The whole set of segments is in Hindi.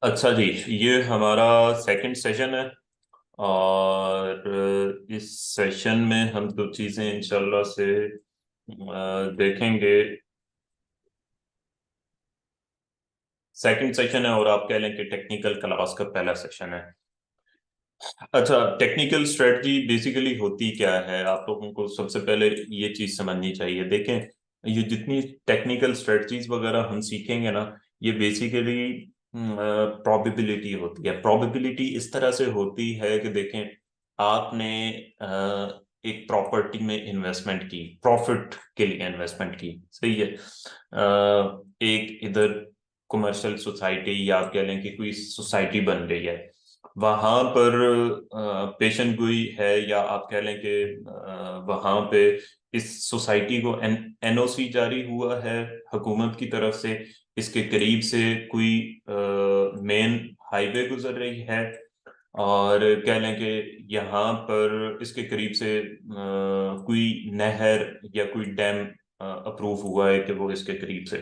अच्छा जी। ये हमारा सेकंड सेशन है। और इस सेशन में हम दो चीज़ें इंशाल्लाह से देखेंगे। सेकंड सेशन है और आप कह लें कि टेक्निकल क्लास का पहला सेशन है। अच्छा, टेक्निकल स्ट्रेटजी बेसिकली होती क्या है, आप लोगों को सबसे पहले ये चीज़ समझनी चाहिए। देखें, ये जितनी टेक्निकल स्ट्रेटजीज वगैरह हम सीखेंगे ना, ये बेसिकली प्रोबेबिलिटी होती है। प्रोबेबिलिटी इस तरह से होती है कि देखें, आपने एक प्रॉपर्टी में इन्वेस्टमेंट की, प्रॉफिट के लिए इन्वेस्टमेंट की, सही है। एक इधर कमर्शियल सोसाइटी या आप कह लें कि कोई सोसाइटी बन रही है, वहां पर पेशन गोई है, या आप कह लें कि वहां पे इस सोसाइटी को एनओसी जारी हुआ है हुकूमत की तरफ से। इसके करीब से कोई मेन हाईवे गुजर रही है, और कह लें कि यहाँ पर इसके करीब से कोई नहर या कोई डैम अप्रूव हुआ है कि वो इसके करीब से।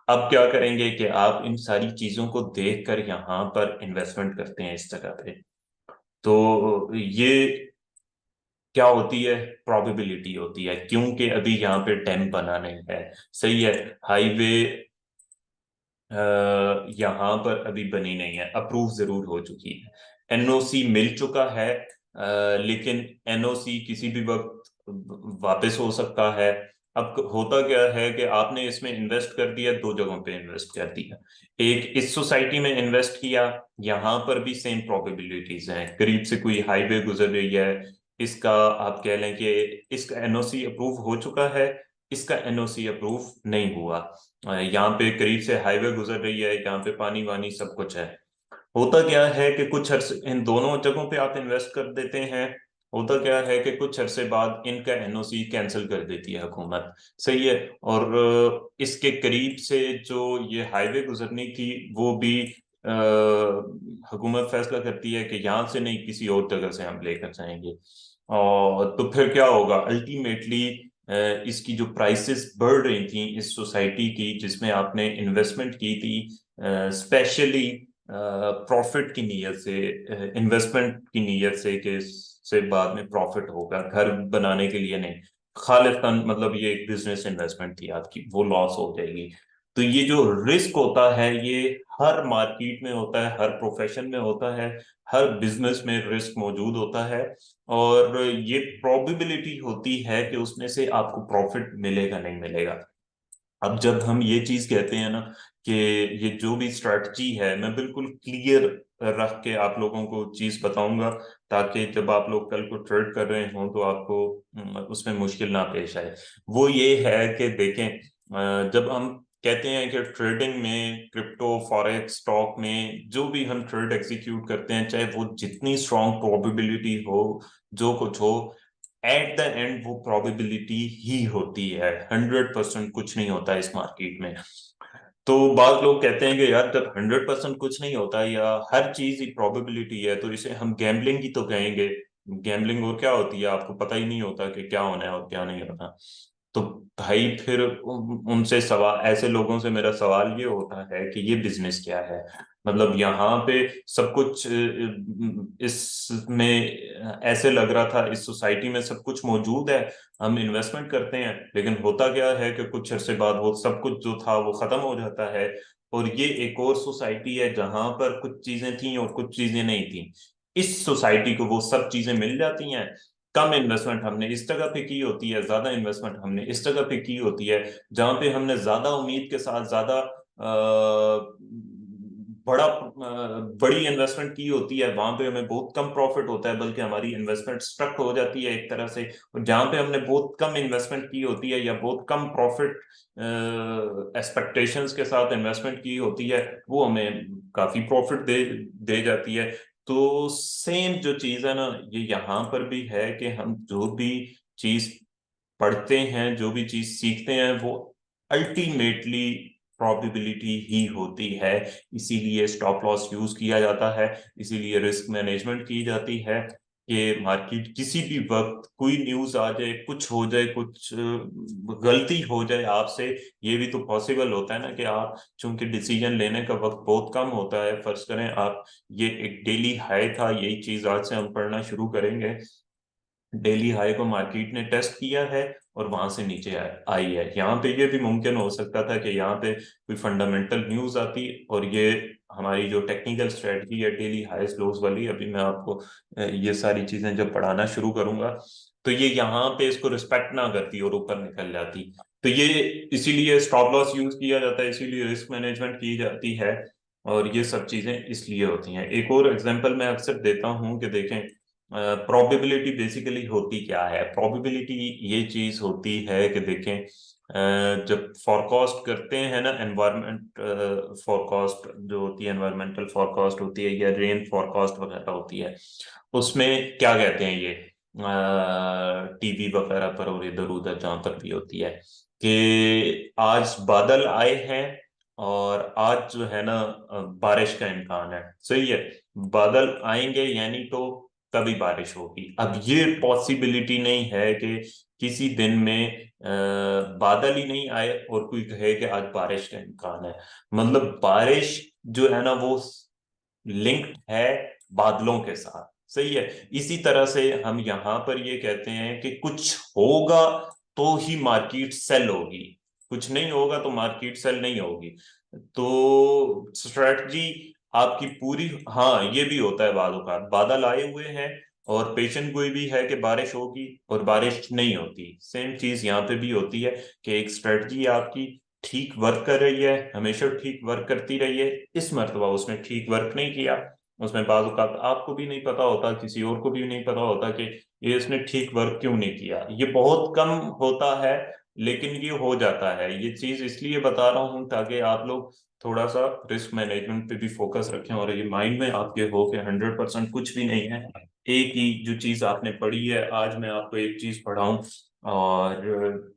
अब क्या करेंगे कि आप इन सारी चीजों को देखकर यहाँ पर इन्वेस्टमेंट करते हैं इस जगह पे। तो ये क्या होती है, प्रोबेबिलिटी होती है, क्योंकि अभी यहाँ पे डैम बना नहीं है, सही है। हाईवे यहाँ पर अभी बनी नहीं है, अप्रूव जरूर हो चुकी है, एनओसी मिल चुका है, लेकिन एनओसी किसी भी वक्त वापस हो सकता है। अब होता क्या है कि आपने इसमें इन्वेस्ट कर दिया, दो जगहों पे इन्वेस्ट कर दिया। एक इस सोसाइटी में इन्वेस्ट किया, यहाँ पर भी सेम प्रोबेबिलिटीज हैं, करीब से कोई हाईवे गुजर रही है, इसका आप कह लें कि इसका एनओसी अप्रूव हो चुका है, इसका एनओसी अप्रूव नहीं हुआ। यहाँ पे करीब से हाईवे गुजर रही है, यहाँ पे पानी वानी सब कुछ है। होता क्या है कि कुछ अरसे इन दोनों जगहों पे आप इन्वेस्ट कर देते हैं, होता क्या है कि कुछ अरसे बाद इनका एनओसी कैंसिल कर देती है हुकूमत, सही है। और इसके करीब से जो ये हाईवे गुजरनी थी, वो भी हुकूमत फैसला करती है कि यहाँ से नहीं, किसी और जगह से हम लेकर जाएंगे। और तो फिर क्या होगा अल्टीमेटली, इसकी जो प्राइसेस बढ़ रही थी इस सोसाइटी की जिसमें आपने इन्वेस्टमेंट की थी, स्पेशली प्रॉफिट की नीयत से, इन्वेस्टमेंट की नीयत से कि इससे बाद में प्रॉफिट होगा, घर बनाने के लिए नहीं, खालिस्तान मतलब ये एक बिजनेस इन्वेस्टमेंट थी आपकी, वो लॉस हो जाएगी। तो ये जो रिस्क होता है, ये हर मार्केट में होता है, हर प्रोफेशन में होता है, हर बिजनेस में रिस्क मौजूद होता है। और ये प्रोबेबिलिटी होती है कि उसमें से आपको प्रॉफिट मिलेगा नहीं मिलेगा। अब जब हम ये चीज कहते हैं ना कि ये जो भी स्ट्रेटजी है, मैं बिल्कुल क्लियर रख के आप लोगों को चीज बताऊंगा, ताकि जब आप लोग कल को ट्रेड कर रहे हों तो आपको उसमें मुश्किल ना पेश आए। वो ये है कि देखें, जब हम कहते हैं कि ट्रेडिंग में, क्रिप्टो फॉरेक्स स्टॉक में जो भी हम ट्रेड एग्जीक्यूट करते हैं, चाहे वो जितनी स्ट्रांग प्रोबेबिलिटी हो, जो कुछ हो, एट द एंड वो प्रोबेबिलिटी ही होती है। 100% कुछ नहीं होता इस मार्केट में। तो बात लोग कहते हैं कि यार, जब 100% कुछ नहीं होता या हर चीज ही प्रोबेबिलिटी है, तो इसे हम गैम्बलिंग ही तो कहेंगे। गैम्बलिंग और क्या होती है, आपको पता ही नहीं होता कि क्या होना है और क्या नहीं होना। तो भाई फिर उनसे सवाल, ऐसे लोगों से मेरा सवाल ये होता है कि ये बिजनेस क्या है। मतलब यहाँ पे सब कुछ इसमें ऐसे लग रहा था, इस सोसाइटी में सब कुछ मौजूद है, हम इन्वेस्टमेंट करते हैं, लेकिन होता क्या है कि कुछ अरसे बाद वो सब कुछ जो था वो खत्म हो जाता है। और ये एक और सोसाइटी है जहां पर कुछ चीजें थी और कुछ चीजें नहीं थी। इस सोसाइटी को वो सब चीजें मिल जाती हैं। कम इन्वेस्टमेंट हमने इस जगह पे की होती है, ज्यादा इन्वेस्टमेंट हमने इस जगह पे की होती है। जहां पे हमने ज्यादा उम्मीद के साथ ज्यादा बड़ी इन्वेस्टमेंट की होती है, वहां पे हमें बहुत कम प्रॉफिट होता है, बल्कि हमारी इन्वेस्टमेंट स्ट्रक हो जाती है एक तरह से। और जहां पे हमने बहुत कम इन्वेस्टमेंट की होती है या बहुत कम प्रॉफिट एक्सपेक्टेशंस के साथ इन्वेस्टमेंट की होती है, वो हमें काफी प्रॉफिट दे दे जाती है। तो सेम जो चीज है ना, ये यहाँ पर भी है कि हम जो भी चीज पढ़ते हैं, जो भी चीज सीखते हैं, वो अल्टीमेटली प्रोबेबिलिटी ही होती है। इसीलिए स्टॉप लॉस यूज किया जाता है, इसीलिए रिस्क मैनेजमेंट की जाती है। कि मार्केट किसी भी वक्त कोई न्यूज आ जाए, कुछ हो जाए, कुछ गलती हो जाए आपसे। ये भी तो पॉसिबल होता है ना कि आप, चूंकि डिसीजन लेने का वक्त बहुत कम होता है, फर्ज करें आप, ये एक डेली हाई था, यही चीज आज से हम पढ़ना शुरू करेंगे। डेली हाई को मार्केट ने टेस्ट किया है और वहां से नीचे आई है। यहाँ पे ये भी मुमकिन हो सकता था कि यहाँ पे कोई फंडामेंटल न्यूज आती और ये हमारी जो टेक्निकल स्ट्रेटजी है डेली हाईस लोज वाली, अभी मैं आपको ये सारी चीजें जब पढ़ाना शुरू करूंगा तो ये यहाँ पे इसको रिस्पेक्ट ना करती और ऊपर निकल जाती। तो ये इसीलिए स्टॉप लॉस यूज किया जाता है, इसीलिए रिस्क मैनेजमेंट की जाती है, और ये सब चीजें इसलिए होती हैं। एक और एग्जांपल मैं अक्सर देता हूँ कि देखें, प्रोबेबिलिटी बेसिकली होती क्या है। प्रोबेबिलिटी ये चीज होती है कि देखें, जब फॉरकास्ट करते हैं ना, एनवायरमेंट फॉरकास्ट जो होती है, एनवायरमेंटल फॉरकास्ट होती है या रेन फॉरकास्ट वगैरह होती है, उसमें क्या कहते हैं ये टीवी वगैरह पर और इधर उधर जहां पर भी होती है कि आज बादल आए हैं और आज जो है ना बारिश का इम्कान है। सही है, बादल आएंगे यानी तो तभी बारिश होगी। अब ये पॉसिबिलिटी नहीं है कि किसी दिन में बादल ही नहीं आए और कोई कहे कि आज बारिश का इम्कान है। मतलब बारिश जो है ना वो लिंक्ड है बादलों के साथ। सही है, इसी तरह से हम यहाँ पर ये कहते हैं कि कुछ होगा तो ही मार्केट सेल होगी, कुछ नहीं होगा तो मार्केट सेल नहीं होगी। तो स्ट्रेटजी आपकी पूरी, हाँ ये भी होता है, बाद औक़ात बादल आए हुए हैं और पेशेंट कोई भी है कि बारिश होगी और बारिश नहीं होती। सेम चीज यहाँ पे भी होती है कि एक स्ट्रेटजी आपकी ठीक वर्क कर रही है, हमेशा ठीक वर्क करती रही है, इस मर्तबा उसने ठीक वर्क नहीं किया। उसमें बाज़ औक़ात आपको भी नहीं पता होता, किसी और को भी नहीं पता होता कि ये इसने ठीक वर्क क्यों नहीं किया। ये बहुत कम होता है लेकिन ये हो जाता है। ये चीज इसलिए बता रहा हूँ ताकि आप लोग थोड़ा सा रिस्क मैनेजमेंट पे भी फोकस रखें और ये माइंड में आपके हो कि 100% कुछ भी नहीं है। एक ही जो चीज आपने पढ़ी है, आज मैं आपको एक चीज पढ़ाऊं और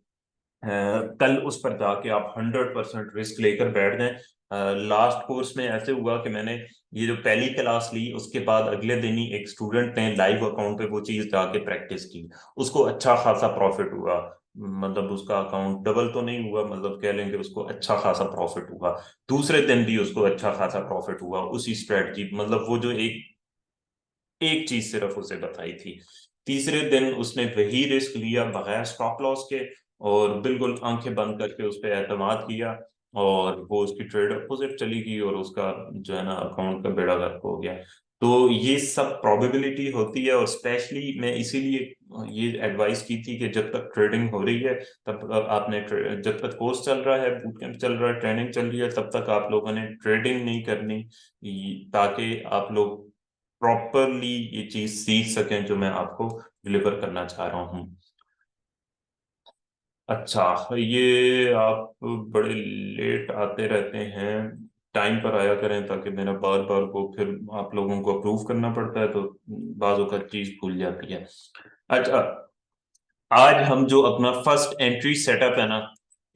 कल उस पर जाके आप 100% रिस्क लेकर बैठ जाएं। लास्ट कोर्स में ऐसे हुआ कि मैंने ये जो पहली क्लास ली उसके बाद अगले दिन ही एक स्टूडेंट ने लाइव अकाउंट पे वो चीज जाके प्रैक्टिस की, उसको अच्छा खासा प्रॉफिट हुआ। मतलब उसका अकाउंट डबल तो नहीं हुआ, मतलब कह लेंगे उसको अच्छा खासा प्रॉफिट हुआ। दूसरे दिन भी उसको अच्छा खासा प्रॉफिट हुआ उसी स्ट्रेटजी, मतलब वो जो एक एक चीज सिर्फ उसे बताई थी। तीसरे दिन उसने वही रिस्क लिया बगैर स्टॉप लॉस के और बिल्कुल आंखें बंद करके उस पर एतमाद किया और वो उसकी ट्रेड अपोजिट चली गई और उसका जो है ना अकाउंट का बेड़ा गर्क हो गया। तो ये सब प्रोबेबिलिटी होती है और स्पेशली मैं इसीलिए ये एडवाइस की थी कि जब तक ट्रेडिंग हो रही है तब आपने जब तक कोर्स चल रहा है, बूट कैंप चल रहा है, ट्रेनिंग चल रही है, तब तक आप लोगों ने ट्रेडिंग नहीं करनी, ताकि आप लोग प्रॉपरली ये चीज सीख सकें जो मैं आपको डिलीवर करना चाह रहा हूँ। अच्छा, ये आप बड़े लेट आते रहते हैं, टाइम पर आया करें ताकि मेरा बार बार को फिर आप लोगों को अप्रूव करना पड़ता है तो बाजू का चीज भूल जाती है। अच्छा, आज हम जो अपना फर्स्ट एंट्री सेटअप है ना,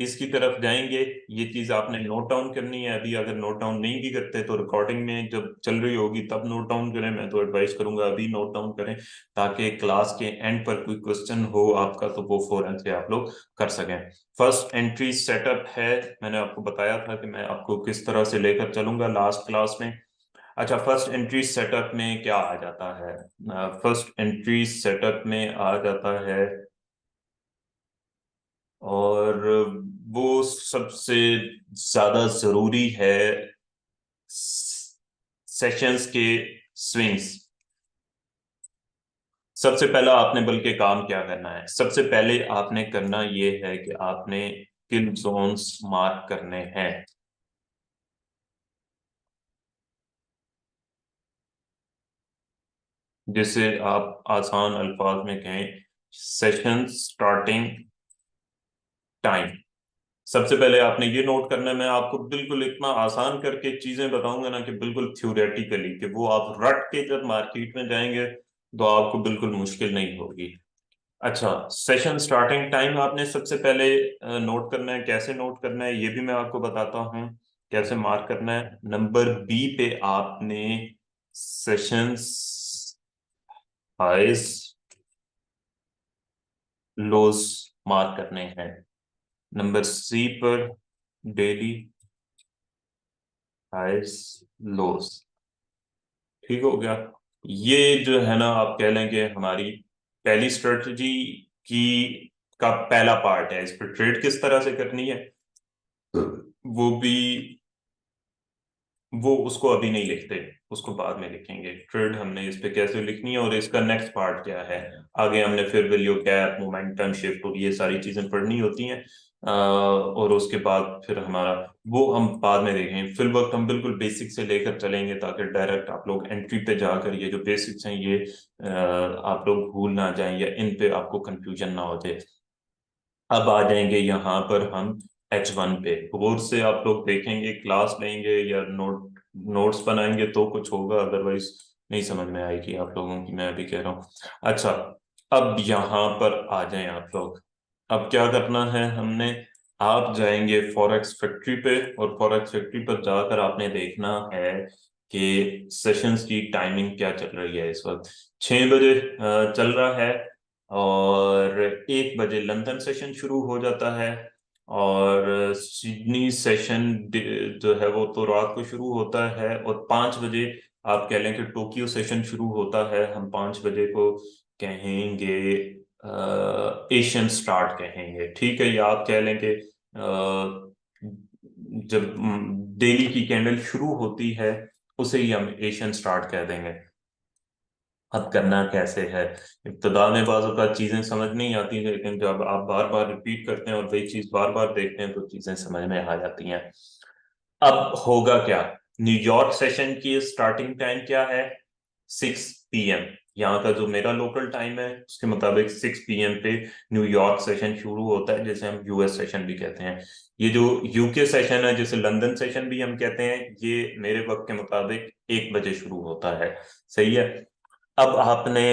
इसकी तरफ जाएंगे। ये चीज आपने नोट डाउन करनी है। अभी अगर नोट डाउन नहीं भी करते तो रिकॉर्डिंग में जब चल रही होगी तब नोट डाउन करें। मैं तो एडवाइस करूंगा अभी नोट डाउन करें ताकि क्लास के एंड पर कोई क्वेश्चन हो आपका तो वो फौरन से आप लोग कर सकें। फर्स्ट एंट्री सेटअप है, मैंने आपको बताया था कि मैं आपको किस तरह से लेकर चलूंगा लास्ट क्लास में। अच्छा, फर्स्ट एंट्री सेटअप में क्या आ जाता है? फर्स्ट एंट्री सेटअप में आ जाता है और वो सबसे ज्यादा जरूरी है सेशंस के स्विंग्स। सबसे पहला आपने बल्कि काम क्या करना है, सबसे पहले आपने करना ये है कि आपने किन जोन्स मार्क करने हैं। जिसे आप आसान अल्फाज में कहें, सेशन स्टार्टिंग टाइम। सबसे पहले आपने ये नोट करना है, मैं आपको बिल्कुल इतना आसान करके चीजें बताऊंगा ना कि बिल्कुल थ्योरेटिकली, कि वो आप रट के जब मार्केट में जाएंगे तो आपको बिल्कुल मुश्किल नहीं होगी। अच्छा, सेशन स्टार्टिंग टाइम आपने सबसे पहले नोट करना है। कैसे नोट करना है ये भी मैं आपको बताता हूँ, कैसे मार्क करना है। नंबर बी पे आपने सेशंस हाइस लोस मार्क करने हैं। नंबर सी पर डेली हाइस लोस। ठीक हो गया। ये जो है ना, आप कह लें कि हमारी पहली स्ट्रेटजी की का पहला पार्ट है। इस पर ट्रेड किस तरह से करनी है वो भी, वो उसको अभी नहीं लिखते, उसको बाद में लिखेंगे। ट्रेड हमने इस पे कैसे लिखनी है और इसका नेक्स्ट पार्ट क्या है। आगे हमने फिर वैल्यू गैप, मोमेंटम शिफ्ट और ये सारी चीजें पढ़नी होती हैं। और उसके बाद फिर हमारा वो हम बाद में देखेंगे। फिल वक्त हम बिल्कुल बेसिक से लेकर चलेंगे ताकि डायरेक्ट आप लोग एंट्री पे जाकर ये जो बेसिक्स हैं ये आप लोग भूल ना जाएं या इन पे आपको कंफ्यूजन ना हो जाए। अब आ जाएंगे यहाँ पर हम H1 पे। गौर से आप लोग देखेंगे, क्लास लेंगे या नोट्स बनाएंगे तो कुछ होगा, अदरवाइज नहीं समझ में आएगी आप लोगों की, मैं अभी कह रहा हूँ। अच्छा, अब यहाँ पर आ जाएं आप लोग। अब क्या करना है हमने, आप जाएंगे फॉरेक्स फैक्ट्री पे और फॉरेक्स फैक्ट्री पर जाकर आपने देखना है कि सेशंस की टाइमिंग क्या चल रही है। इस वक्त 6 बजे चल रहा है और 1 बजे लंदन सेशन शुरू हो जाता है और सिडनी सेशन जो है वो तो रात को शुरू होता है। और 5 बजे आप कह लें कि टोक्यो सेशन शुरू होता है। हम 5 बजे को कहेंगे एशियन स्टार्ट कहेंगे, ठीक है। या आप कह लें कि जब डेली की कैंडल शुरू होती है उसे ही हम एशियन स्टार्ट कह देंगे। अब करना कैसे है, इब्तदा में बाज़ औक़ात चीजें समझ नहीं आती, लेकिन जब आप बार बार रिपीट करते हैं और वही चीज बार बार देखते हैं तो चीजें समझ में आ जाती हैं। अब होगा क्या, न्यूयॉर्क सेशन की स्टार्टिंग टाइम क्या है, 6 PM। यहाँ का जो मेरा लोकल टाइम है उसके मुताबिक 6 PM पे न्यूयॉर्क सेशन शुरू होता है, जैसे हम यूएस सेशन भी कहते हैं। ये जो यूके सेशन है, जैसे लंदन सेशन भी हम कहते हैं, ये मेरे वक्त के मुताबिक 1 बजे शुरू होता है। सही है। अब आपने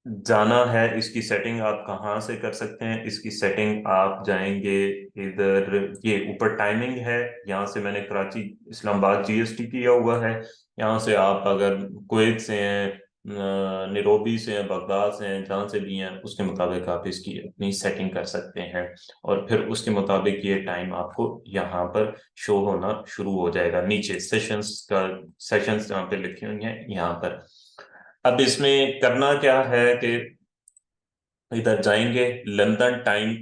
जाना है, इसकी सेटिंग आप कहाँ से कर सकते हैं, इसकी सेटिंग आप जाएंगे इधर, ये ऊपर टाइमिंग है, यहाँ से मैंने कराची इस्लामाबाद जीएसटी किया हुआ है। यहाँ से आप अगर कुवैत से हैं, निरोबी से हैं, बगदाद से हैं, जहाँ से भी हैं, उसके मुताबिक आप इसकी अपनी सेटिंग कर सकते हैं। और फिर उसके मुताबिक ये टाइम आपको यहाँ पर शो होना शुरू हो जाएगा। नीचे सेशंस का, सेशंस जहाँ पे लिखी हुई हैं यहाँ पर। अब इसमें करना क्या है कि इधर जाएंगे लंदन टाइम।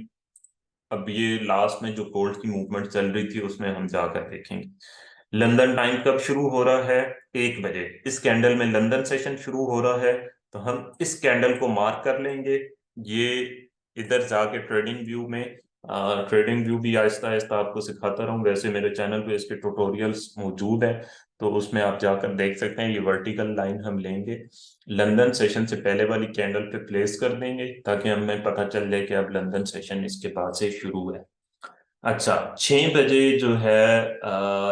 अब ये लास्ट में जो गोल्ड की मूवमेंट चल रही थी उसमें हम जाकर देखेंगे लंदन टाइम कब शुरू हो रहा है। 1 बजे इस कैंडल में लंदन सेशन शुरू हो रहा है, तो हम इस कैंडल को मार्क कर लेंगे। ये इधर जाके ट्रेडिंग व्यू में, ट्रेडिंग व्यू भी आहिस्ता आहिस्ता आपको सिखाता रहूं, वैसे मेरे चैनल पे इसके ट्यूटोरियल्स मौजूद हैं, तो उसमें आप जाकर देख सकते हैं। ये वर्टिकल लाइन हम लेंगे, लंदन सेशन से पहले वाली कैंडल पे प्लेस कर देंगे ताकि हमें पता चल जाए कि अब लंदन सेशन इसके बाद से शुरू है। अच्छा, 6 बजे जो है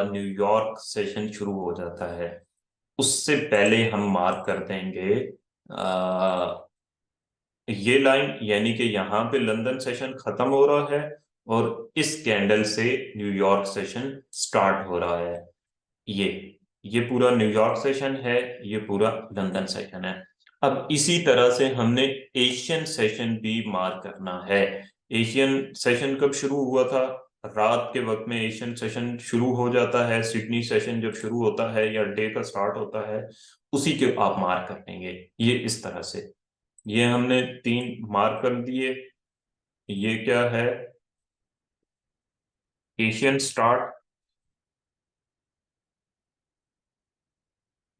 न्यूयॉर्क सेशन शुरू हो जाता है। उससे पहले हम मार्क कर देंगे ये लाइन, यानी कि यहाँ पे लंदन सेशन खत्म हो रहा है और इस कैंडल से न्यूयॉर्क सेशन स्टार्ट हो रहा है। ये ये पूरा न्यूयॉर्क सेशन है, ये पूरा लंदन सेशन है। अब इसी तरह से हमने एशियन सेशन भी मार्क करना है। एशियन सेशन कब शुरू हुआ था, रात के वक्त में एशियन सेशन शुरू हो जाता है। सिडनी सेशन जब शुरू होता है या डे का स्टार्ट होता है, उसी के आप मार्क कर लेंगे। ये इस तरह से, ये हमने 3 मार्क कर दिए। ये क्या है, एशियन स्टार्ट।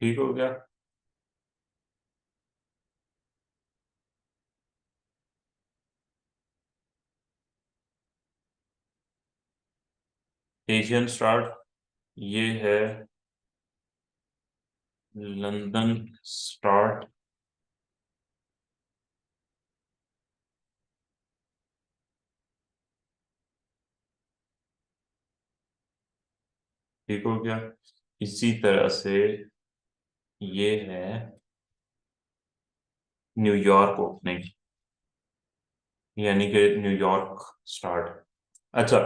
ठीक हो गया। एशियन स्टार्ट ये है, लंदन स्टार्ट। ठीक हो गया। इसी तरह से ये है न्यूयॉर्क ओपनिंग, यानी कि न्यूयॉर्क स्टार्ट। अच्छा,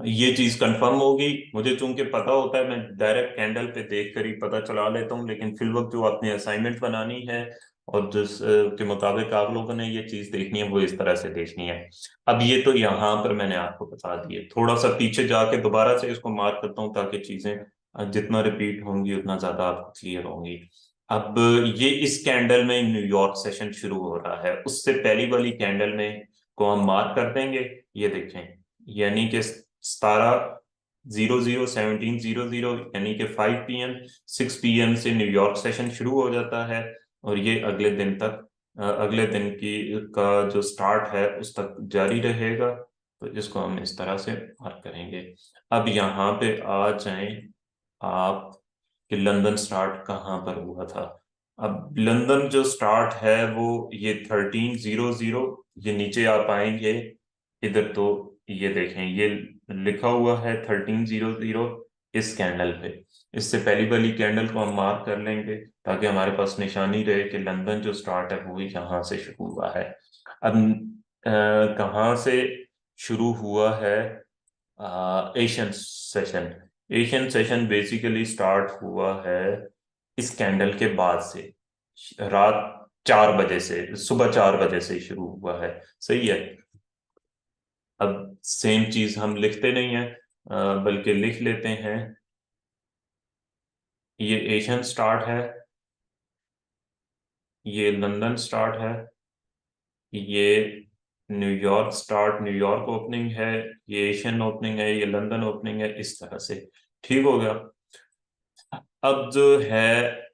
ये चीज कंफर्म होगी। मुझे चूंकि पता होता है, मैं डायरेक्ट कैंडल पे देख कर ही पता चला लेता हूँ, लेकिन फिल वक्त जो आपने असाइनमेंट बनानी है और जिस के मुताबिक आप लोगों ने ये चीज देखनी है वो इस तरह से देखनी है। अब ये तो यहाँ पर मैंने आपको बता दिए, थोड़ा सा पीछे जाके दोबारा से इसको मार्क करता हूँ ताकि चीजें जितना रिपीट होंगी उतना ज्यादा आपको क्लियर होंगी। अब ये इस कैंडल में न्यूयॉर्क सेशन शुरू हो रहा है, उससे पहली वाली कैंडल में को हम मार्क कर देंगे। ये देखें, यानी कि 17:00 यानी कि 5 PM 6 PM से न्यूयॉर्क सेशन शुरू हो जाता है और ये अगले दिन तक अगले दिन की का जो स्टार्ट है उस तक जारी रहेगा। तो इसको हम इस तरह से मार्क करेंगे। अब यहाँ पे आ जाएं आप कि लंदन स्टार्ट कहाँ पर हुआ था। अब लंदन जो स्टार्ट है वो ये 13:00, ये नीचे आप आएंगे इधर तो ये देखें, ये लिखा हुआ है 13:00 इस कैंडल पे। इससे पहली वाली कैंडल को हम मार्क कर लेंगे ताकि हमारे पास निशानी रहे कि लंदन जो स्टार्ट है वो यहाँ से शुरू हुआ है। अब कहाँ से शुरू हुआ है? Asian session. Asian session basically start हुआ है इस कैंडल के बाद से, रात 4 बजे से, सुबह 4 बजे से शुरू हुआ है। सही है। अब सेम चीज हम लिखते नहीं है, बल्कि लिख लेते हैं। ये एशियन स्टार्ट है, ये लंदन स्टार्ट है, ये न्यूयॉर्क स्टार्ट, न्यूयॉर्क ओपनिंग है, ये एशियन ओपनिंग है, ये लंदन ओपनिंग है, इस तरह से। ठीक हो गया। अब जो है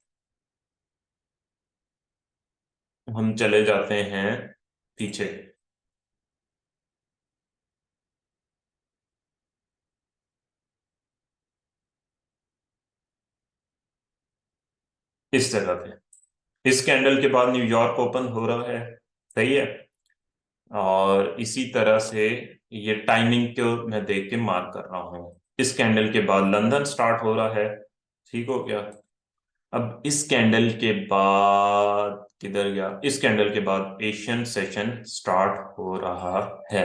हम चले जाते हैं पीछे। इस तरह से इस कैंडल के बाद न्यूयॉर्क ओपन हो रहा है। सही है। और इसी तरह से ये टाइमिंग को मैं देख के मार्क कर रहा हूँ। इस कैंडल के बाद लंदन स्टार्ट हो रहा है। ठीक हो गया। अब इस कैंडल के बाद किधर गया? इस कैंडल के बाद एशियन सेशन स्टार्ट हो रहा है।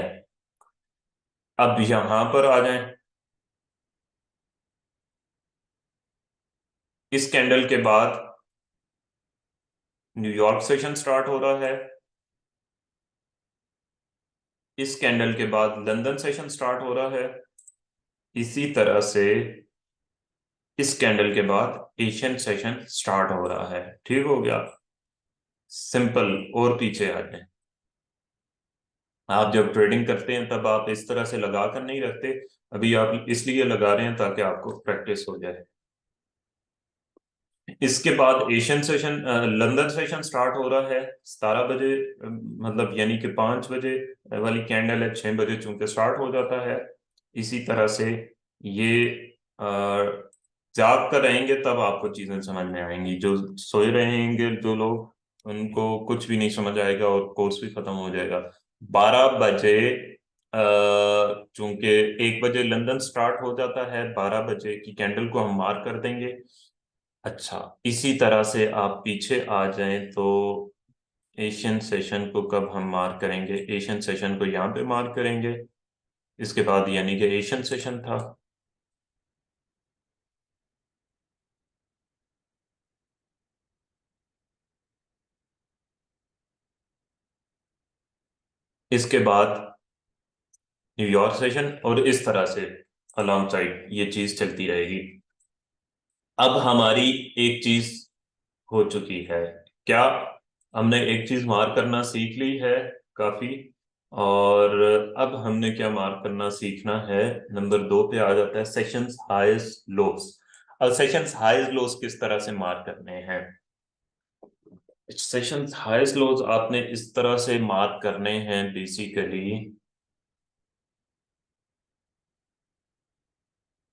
अब यहां पर आ जाएं। इस कैंडल के बाद न्यूयॉर्क सेशन स्टार्ट हो रहा है। इस कैंडल के बाद लंदन सेशन स्टार्ट हो रहा है। इसी तरह से इस कैंडल के बाद एशियन सेशन स्टार्ट हो रहा है। ठीक हो गया। सिंपल। और पीछे आ जाए। आप जब ट्रेडिंग करते हैं तब आप इस तरह से लगा कर नहीं रखते। अभी आप इसलिए लगा रहे हैं ताकि आपको प्रैक्टिस हो जाए। इसके बाद Asian session London session start हो रहा है 17 बजे, मतलब यानी कि 5 बजे वाली कैंडल है, 6 बजे चूंकि स्टार्ट हो जाता है। इसी तरह से ये अ, जाग कर रहेंगे तब आपको चीजें समझ में आएंगी। जो सोए रहेंगे जो लोग, उनको कुछ भी नहीं समझ आएगा और कोर्स भी खत्म हो जाएगा। 12 बजे चूंकि 1 बजे लंदन स्टार्ट हो जाता है, 12 बजे की कैंडल को हम मार्क कर देंगे। अच्छा, इसी तरह से आप पीछे आ जाएं तो एशियन सेशन को कब हम मार्क करेंगे? एशियन सेशन को यहाँ पे मार्क करेंगे। इसके बाद यानी कि एशियन सेशन था। इसके बाद न्यूयॉर्क सेशन, और इस तरह से अलॉन्ग साइड ये चीज चलती रहेगी। अब हमारी एक चीज हो चुकी है। क्या? हमने एक चीज मार्क करना सीख ली है काफी। और अब हमने क्या मार्क करना सीखना है? नंबर 2 पे आ जाता है सेशंस हाईज लोस। अब सेशंस हाईज लोस किस तरह से मार्क करने हैं? सेशंस हाईज लोस आपने इस तरह से मार्क करने हैं बेसिकली।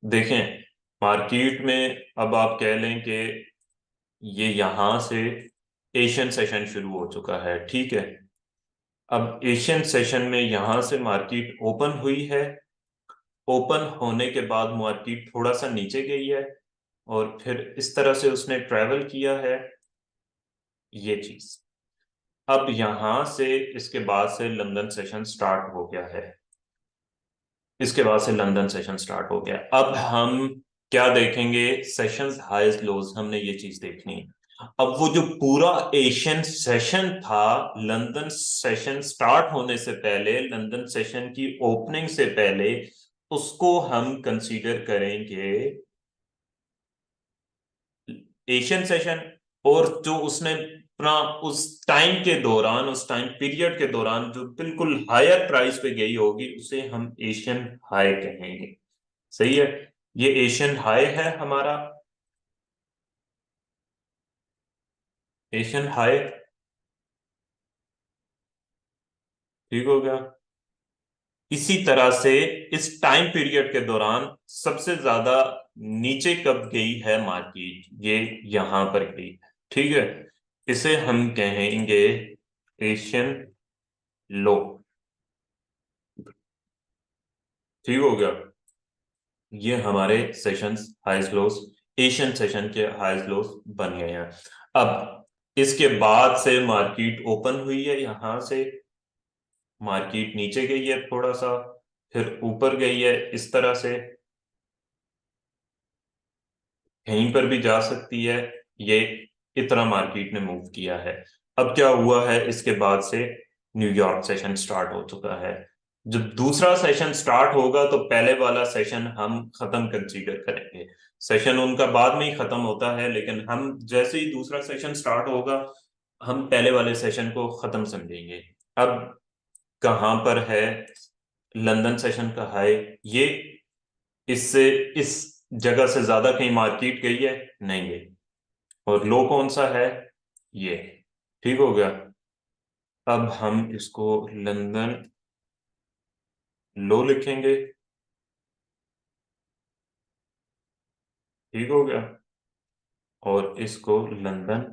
देखें, मार्केट में अब आप कह लें कि ये यहां से एशियन सेशन शुरू हो चुका है। ठीक है। अब एशियन सेशन में यहां से मार्केट ओपन हुई है। ओपन होने के बाद मार्केट थोड़ा सा नीचे गई है और फिर इस तरह से उसने ट्रेवल किया है, ये चीज। अब यहां से इसके बाद से लंदन सेशन स्टार्ट हो गया है। इसके बाद से लंदन सेशन स्टार्ट हो गया। अब हम क्या देखेंगे? सेशंस हाईज लोज, हमने ये चीज देखनी है। अब वो जो पूरा एशियन सेशन था, लंदन सेशन स्टार्ट होने से पहले, लंदन सेशन की ओपनिंग से पहले, उसको हम कंसीडर करेंगे एशियन सेशन। और जो उसने अपना उस टाइम के दौरान, उस टाइम पीरियड के दौरान जो बिल्कुल हायर प्राइस पे गई होगी, उसे हम एशियन हाई कहेंगे। सही है, ये एशियन हाई है हमारा, एशियन हाई। ठीक हो गया। इसी तरह से इस टाइम पीरियड के दौरान सबसे ज्यादा नीचे कब गई है मार्केट, ये यहां पर गई। ठीक है, इसे हम कहेंगे एशियन लो। ठीक हो गया। ये हमारे sessions highs lows, Asian session के हाइज लोस बन गए हैं। अब इसके बाद से मार्केट ओपन हुई है, यहां से मार्केट नीचे गई है थोड़ा सा, फिर ऊपर गई है इस तरह से, कहीं पर भी जा सकती है। ये इतना मार्केट ने मूव किया है। अब क्या हुआ है, इसके बाद से न्यूयॉर्क सेशन स्टार्ट हो चुका है। जब दूसरा सेशन स्टार्ट होगा तो पहले वाला सेशन हम खत्म कंसीडर करेंगे। सेशन उनका बाद में ही खत्म होता है, लेकिन हम जैसे ही दूसरा सेशन स्टार्ट होगा, हम पहले वाले सेशन को खत्म समझेंगे। अब कहां पर है लंदन सेशन का हाई, ये इससे इस जगह से ज्यादा कहीं मार्केट गई है, नहीं गई। और लो कौन सा है, ये। ठीक हो गया। अब हम इसको लंदन लो लिखेंगे। ठीक हो गया। और इसको लंदन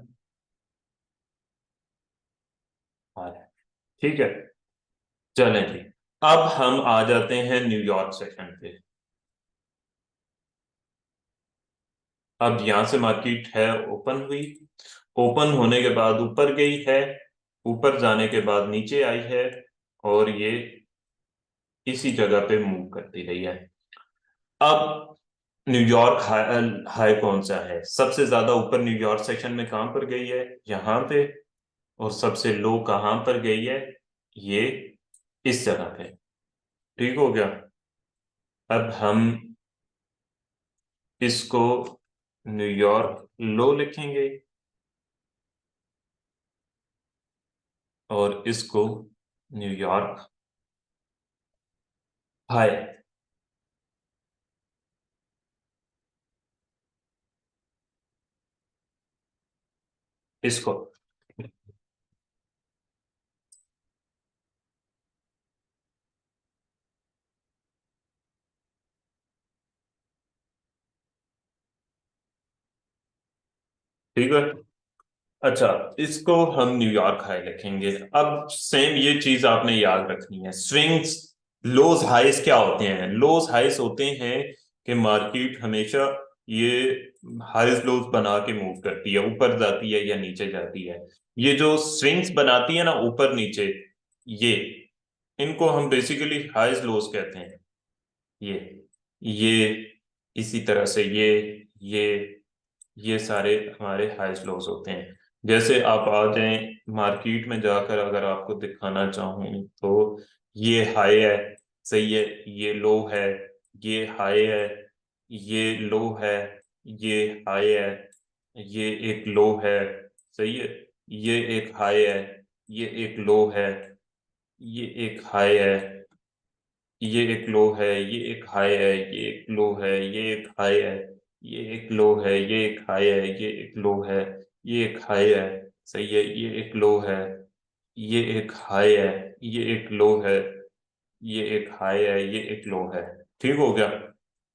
हाई। ठीक है, चलें जी। अब हम आ जाते हैं न्यूयॉर्क सेशन पे। अब यहां से मार्केट है ओपन हुई, ओपन होने के बाद ऊपर गई है, ऊपर जाने के बाद नीचे आई है, और ये इसी जगह पे मूव करती रही है। अब न्यूयॉर्क हाई, हाई कौन सा है, सबसे ज्यादा ऊपर न्यूयॉर्क सेक्शन में कहां पर गई है, यहां पे। और सबसे लो कहां पर गई है, ये इस जगह पे। ठीक हो गया। अब हम इसको न्यूयॉर्क लो लिखेंगे, और इसको न्यूयॉर्क हाई। इसको ठीक है। अच्छा, इसको हम न्यूयॉर्क हाई लिखेंगे। अब सेम ये चीज आपने याद रखनी है, स्विंग्स लोज हाइस क्या होते हैं। लोज हाइस होते हैं कि मार्केट हमेशा ये हाइस लोज बना के मूव करती है, ऊपर जाती है या नीचे जाती है। ये जो स्विंग्स बनाती है ना ऊपर नीचे, ये इनको हम बेसिकली हाइस लोज कहते हैं। ये इसी तरह से ये ये सारे हमारे हाइस्ट लॉस होते हैं। जैसे आप आ जाएं मार्केट में जाकर, अगर आपको दिखाना चाहूं तो ये हाई है, सही है, ये लो है, ये हाई है, ये लो है, ये हाई है, ये एक लो है, सही है, ये एक हाई है, ये एक लो है, ये एक हाई है, ये एक लो है, ये एक हाई है, ये एक लो है, ये एक हाई है, ये एक लो है, ये एक हाई है, ये एक लो है, ये एक हाई है, सही है, ये एक लो है, ये एक हाई है, ये एक लो है, ये एक हाई है, ये एक लो है। ठीक हो गया।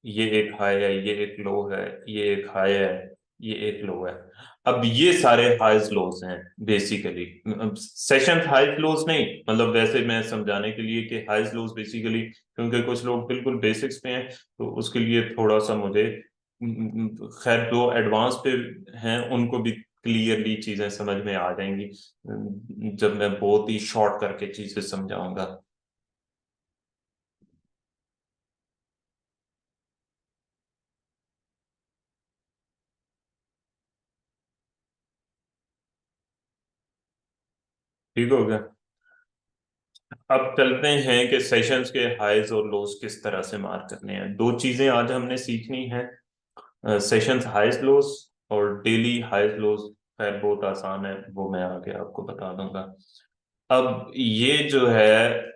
ये एक हाई है, ये एक लो है, ये एक हाई है, ये एक लो है। अब ये सारे हाइज लोज हैं बेसिकली। सेशन हाइज लोज नहीं, मतलब वैसे मैं समझाने के लिए कि हाइज लोज बेसिकली, क्योंकि कुछ लोग बिल्कुल बेसिक्स पे हैं, तो उसके लिए थोड़ा सा मुझे खैर जो एडवांस पे हैं उनको भी क्लियरली चीजें समझ में आ जाएंगी जब मैं बहुत ही शॉर्ट करके चीजें समझाऊंगा। ठीक हो गया। अब चलते हैं कि सेशंस के हाइज और लोज किस तरह से मार करने हैं। दो चीजें आज हमने सीखनी है, सेशंस हाइज लोज और डेली हाइज लोज। खैर बहुत आसान है, वो मैं आगे आपको बता दूंगा। अब ये जो है,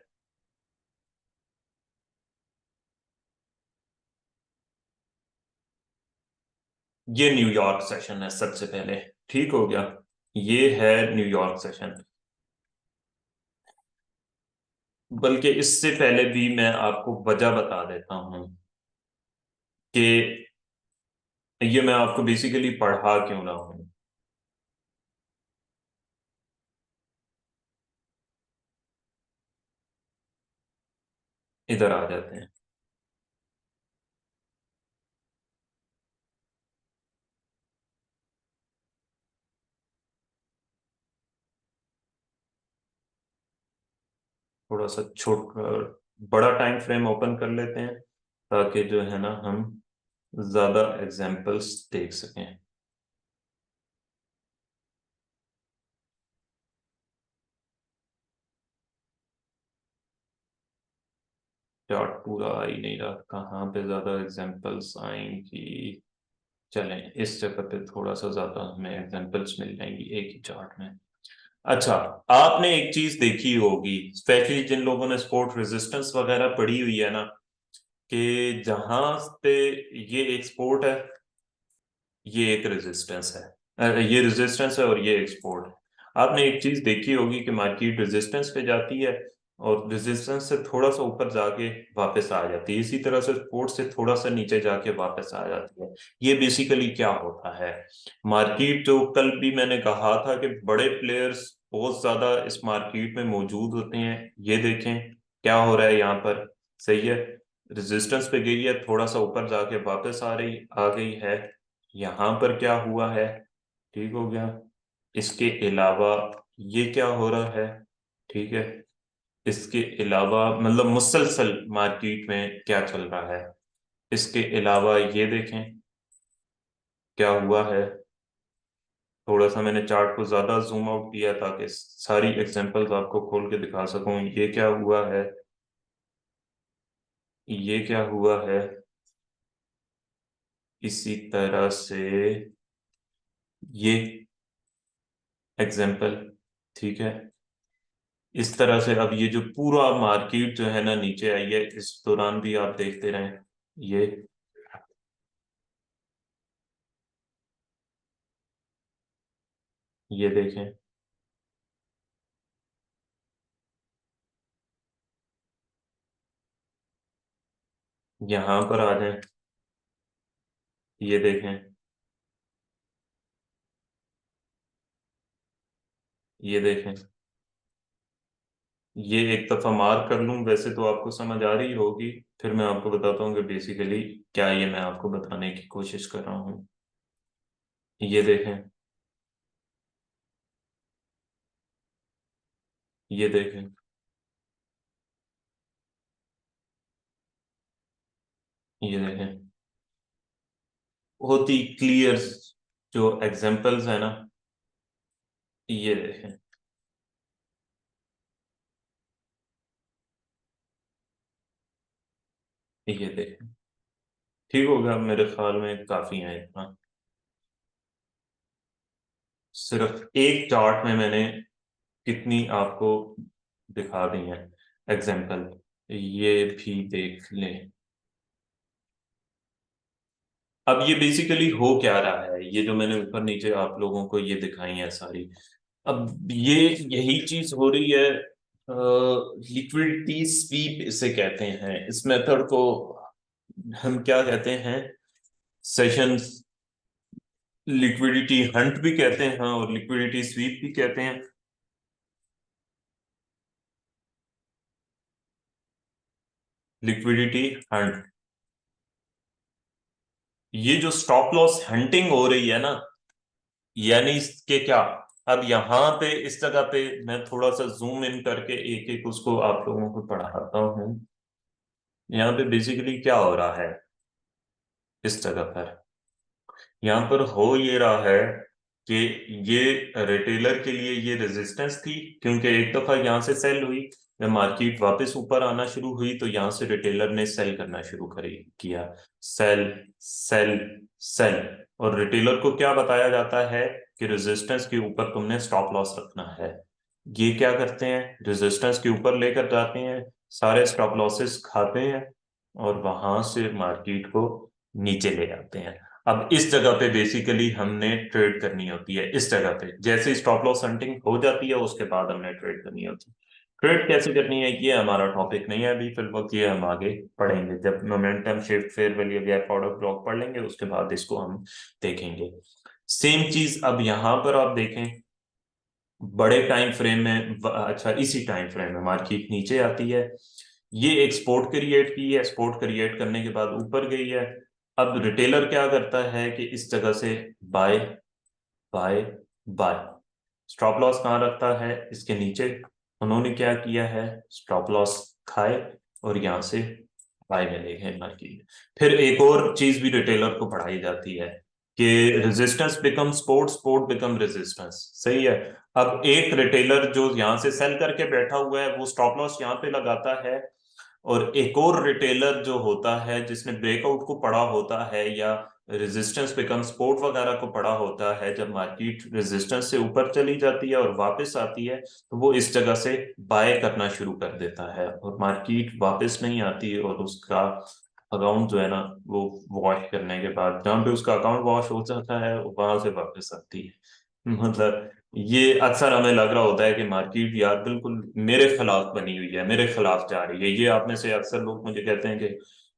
ये न्यूयॉर्क सेशन है सबसे पहले। ठीक हो गया। ये है न्यूयॉर्क सेशन। बल्कि इससे पहले भी मैं आपको वजह बता देता हूं कि ये मैं आपको बेसिकली पढ़ा क्यों रहा हूं। इधर आ जाते हैं। थोड़ा सा बड़ा टाइम फ्रेम ओपन कर लेते हैं ताकि जो है ना हम ज्यादा एग्जांपल्स देख सकें। चार्ट पूरा आ ही नहीं रहा, कहाँ पे ज्यादा एग्जांपल्स आएंगी। चलें इस जगह पे थोड़ा सा ज्यादा हमें एग्जांपल्स मिल जाएंगी एक ही चार्ट में। अच्छा, आपने एक चीज देखी होगी, स्पेशली जिन लोगों ने स्पोर्ट रेजिस्टेंस वगैरह पढ़ी हुई है ना, कि जहां पे ये एक स्पोर्ट है, ये एक रेजिस्टेंस है, ये रेजिस्टेंस है और ये एक सपोर्ट है। आपने एक चीज देखी होगी कि मार्केट रेजिस्टेंस पे जाती है और रेजिस्टेंस से थोड़ा सा ऊपर जाके वापस आ जाती है, इसी तरह से सपोर्ट से थोड़ा सा नीचे जाके वापस आ जाती है। ये बेसिकली क्या होता है, मार्केट जो कल भी मैंने कहा था कि बड़े प्लेयर्स बहुत ज्यादा इस मार्केट में मौजूद होते हैं। ये देखें क्या हो रहा है यहाँ पर। सही है, रेजिस्टेंस पे गई है, थोड़ा सा ऊपर जाके वापस आ गई है। यहां पर क्या हुआ है, ठीक हो गया। इसके अलावा ये क्या हो रहा है, ठीक है। इसके अलावा मतलब मुसलसल मार्केट में क्या चल रहा है। इसके अलावा ये देखें क्या हुआ है। थोड़ा सा मैंने चार्ट को ज्यादा जूम आउट किया ताकि सारी एग्जांपल्स आपको खोल के दिखा सकूं। ये क्या हुआ है, ये क्या हुआ है, इसी तरह से ये एग्जांपल। ठीक है, इस तरह से अब ये जो पूरा मार्केट जो है ना नीचे आई है, इस दौरान भी आप देखते रहें। ये ये देखें, यहाँ पर आ जाएं। ये देखें, ये देखें। ये एक दफा मार्क कर लूं, वैसे तो आपको समझ आ रही होगी, फिर मैं आपको बताता हूँ कि बेसिकली क्या ये मैं आपको बताने की कोशिश कर रहा हूँ। ये देखें, ये देखें, ये देखें। बहुत ही क्लियर जो एग्जांपल्स है ना, ये देखें, ये देखें। ठीक हो गया, मेरे ख्याल में काफी है इतना। सिर्फ एक चार्ट में मैंने कितनी आपको दिखा दी है एग्जाम्पल, ये भी देख लें। अब ये बेसिकली हो क्या रहा है, ये जो मैंने ऊपर नीचे आप लोगों को ये दिखाई है सारी, अब ये यही चीज हो रही है। लिक्विडिटी स्वीप इसे कहते हैं, इस मेथड को हम क्या कहते हैं, सेशंस लिक्विडिटी हंट भी कहते हैं और लिक्विडिटी स्वीप भी कहते हैं। लिक्विडिटी हंट, ये जो स्टॉप लॉस हंटिंग हो रही है ना, यानी इसके क्या, अब यहाँ पे इस जगह पे मैं थोड़ा सा जूम इन करके एक एक उसको आप लोगों को पढ़ाता हूँ। यहाँ पे बेसिकली क्या हो रहा है, इस जगह पर यहाँ पर हो ये रहा है कि ये रिटेलर के लिए ये रेजिस्टेंस थी, क्योंकि एक दफा यहाँ से सेल हुई, जब मार्केट वापस ऊपर आना शुरू हुई तो यहाँ से रिटेलर ने सेल करना शुरू किया। Sale, sale, sale. और रिटेलर को क्या बताया जाता है कि रेजिस्टेंस के ऊपर तुमने स्टॉप लॉस रखना है। ये क्या करते हैं, रेजिस्टेंस के ऊपर लेकर जाते हैं, सारे स्टॉप लॉसेस खाते हैं और वहां से मार्केट को नीचे ले जाते हैं। अब इस जगह पे बेसिकली हमने ट्रेड करनी होती है। इस जगह पे जैसे स्टॉप लॉस हंटिंग हो जाती है उसके बाद हमने ट्रेड करनी होती है। ट्रेड कैसे करनी है ये हमारा टॉपिक नहीं है अभी फिल वक्त, ये हम आगे पढ़ेंगे जब momentum shift, fair value gap, order block पढ़ लेंगे, उसके बाद इसको हम देखेंगे। सेम चीज अब यहां पर आप देखें, बड़े टाइम फ्रेम में अच्छा इसी टाइम फ्रेम में मार्केट नीचे आती है, ये एक सपोर्ट क्रिएट की है, सपोर्ट क्रिएट करने के बाद ऊपर गई है। अब रिटेलर क्या करता है कि इस जगह से buy, buy, buy, stop loss कहाँ रखता है, इसके नीचे। उन्होंने क्या किया है, स्टॉप लॉस खाए और यहाँ से बाय में ले गए मार्केट। फिर एक और चीज भी रिटेलर को पढ़ाई जाती है कि resistance become support, support become resistance. सही है। अब एक रिटेलर जो यहाँ से सेल करके बैठा हुआ है वो स्टॉप लॉस यहाँ पे लगाता है, और एक और रिटेलर जो होता है जिसने ब्रेकआउट को पढ़ा होता है या रेजिस्टेंस बिकम सपोर्ट वगैरह को पढ़ा होता है, जब मार्केट रेजिस्टेंस से ऊपर चली जाती है और वापस आती है तो वो इस जगह से बाय करना शुरू कर देता है, और मार्केट वापस नहीं आती और उसका अकाउंट जो है ना वो वॉश करने के बाद जहाँ पे उसका अकाउंट वॉश हो जाता है वहां से वापस आती है। मतलब ये अक्सर हमें लग रहा होता है कि मार्केट यार बिल्कुल मेरे खिलाफ बनी हुई है, मेरे खिलाफ जा रही है। ये आप में से अक्सर लोग मुझे कहते हैं कि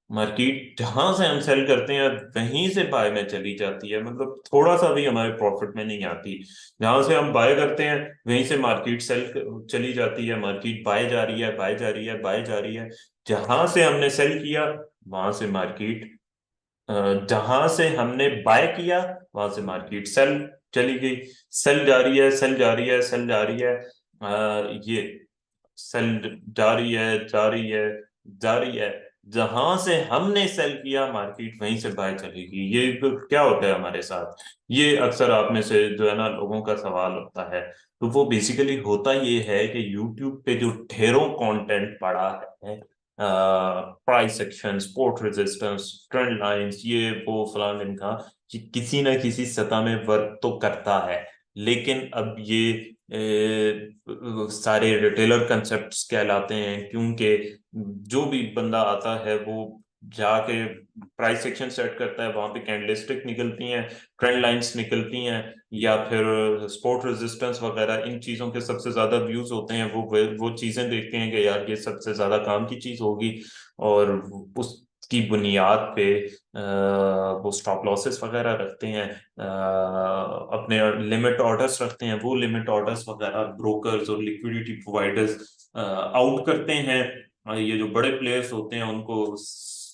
मार्केट जहां से हम सेल करते हैं वहीं से बाय में चली जाती है, मतलब थोड़ा सा भी हमारे प्रॉफिट में नहीं आती। जहां से हम बाय करते हैं वहीं से मार्केट सेल चली जाती है, मार्केट बाय जा रही है, बाय जा रही है, बाय जा रही है। जहां से हमने सेल किया वहां से मार्केट, जहां से हमने बाय किया वहां से मार्केट सेल चली गई। सेल जा रही है, सेल जा रही है, सेल जा रही है, ये सेल जा रही है, जा रही है, जा रही है। जहां से हमने सेल किया मार्केट वहीं से बाय चलेगी। ये तो क्या होता है हमारे साथ, ये अक्सर आप में से जो है ना लोगों का सवाल होता है। तो वो बेसिकली होता ये है कि यूट्यूब पे जो ढेरों कंटेंट पड़ा है, price action, support resistance, trend lines, ये वो फलान इनका, कि किसी ना किसी सतह में वर्क तो करता है, लेकिन अब ये सारे रिटेलर कंसेप्ट्स कहलाते हैं, क्योंकि जो भी बंदा आता है वो जाके प्राइस सेक्शन सेट करता है, वहां पे कैंडलस्टिक निकलती हैं, ट्रेंड लाइंस निकलती हैं, या फिर सपोर्ट रेजिस्टेंस वगैरह, इन चीजों के सबसे ज्यादा व्यूज होते हैं। वो चीजें देखते हैं कि यार ये सबसे ज्यादा काम की चीज होगी, और उसकी बुनियाद पे वो स्टॉप लॉसेस वगैरह रखते हैं, अपने लिमिट ऑर्डर्स रखते हैं, वो लिमिट ऑर्डर्स वगैरह ब्रोकर्स और लिक्विडिटी प्रोवाइडर्स आउट करते हैं। ये जो बड़े प्लेयर्स होते हैं उनको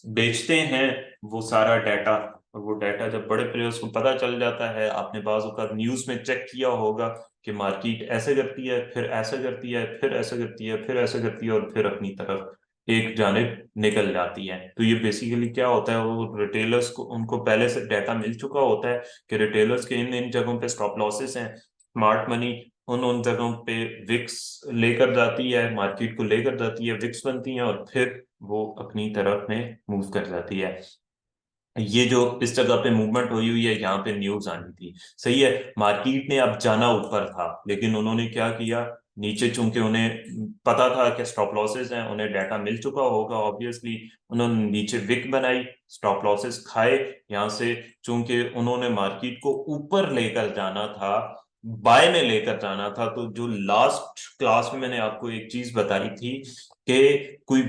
बेचते हैं वो सारा डाटा। और वो डाटा जब बड़े प्लेयर्स को पता चल जाता है, आपने बाज़ औक़ात न्यूज़ में चेक किया होगा कि मार्केट ऐसे करती है, फिर ऐसे करती है, फिर ऐसे करती है, फिर ऐसे करती है, और फिर अपनी तरफ एक जानिब निकल जाती है। तो ये बेसिकली क्या होता है, वो रिटेलर्स को उनको पहले से डाटा मिल चुका होता है कि रिटेलर्स के इन इन जगहों पे स्टॉप लॉसेस हैं। स्मार्ट मनी उन उन जगहों पे विक्स लेकर जाती है, मार्केट को लेकर जाती है, विक्स बनती हैं और फिर वो अपनी तरफ में मूव कर जाती है। ये जो इस जगह पे मूवमेंट हुई हुई है यहाँ पे न्यूज आनी थी। सही है। मार्केट ने अब जाना ऊपर था, लेकिन उन्होंने क्या किया, नीचे चूंकि उन्हें पता था कि स्टॉप लॉसेस हैं, उन्हें डाटा मिल चुका होगा ऑब्वियसली, उन्होंने नीचे विक बनाई, स्टॉप लॉसेस खाए यहाँ से। चूंकि उन्होंने मार्केट को ऊपर लेकर जाना था, बाय में लेकर जाना था, तो जो लास्ट क्लास में मैंने आपको एक चीज बताई थी कि कोई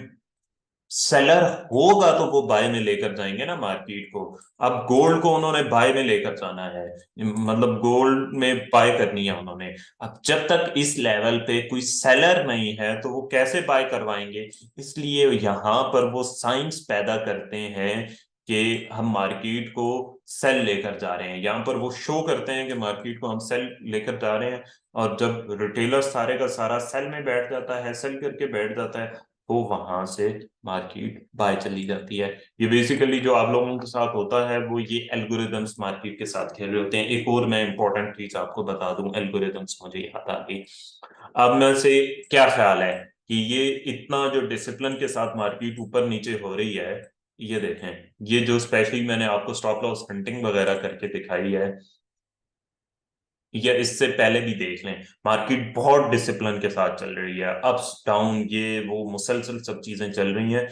सेलर होगा तो वो बाय में लेकर जाएंगे ना मार्केट को। अब गोल्ड को उन्होंने बाय में लेकर जाना है, मतलब गोल्ड में बाय करनी है उन्होंने। अब जब तक इस लेवल पे कोई सेलर नहीं है तो वो कैसे बाय करवाएंगे, इसलिए यहां पर वो साइंस पैदा करते हैं कि हम मार्केट को सेल लेकर जा रहे हैं। यहाँ पर वो शो करते हैं कि मार्केट को हम सेल लेकर जा रहे हैं, और जब रिटेलर सारे का सारा सेल में बैठ जाता है, सेल करके बैठ जाता है, तो वहां से मार्केट बाय चली जाती है। ये बेसिकली जो आप लोगों के साथ होता है वो ये एल्गोरिदम्स मार्केट के साथ खेल रहे होते हैं। एक और मैं इंपॉर्टेंट चीज आपको बता दूं, एल्गोरिदम्स मुझे याद आ गई। अब में से क्या ख्याल है कि ये इतना जो डिसिप्लिन के साथ मार्केट ऊपर नीचे हो रही है, ये देखें, ये जो स्पेशली मैंने आपको स्टॉप लॉस हंटिंग वगैरह करके दिखाई है, या इससे पहले भी देख लें, मार्केट बहुत डिसिप्लिन के साथ चल रही है। अप्स डाउन ये वो मुसलसल सब चीजें चल रही हैं।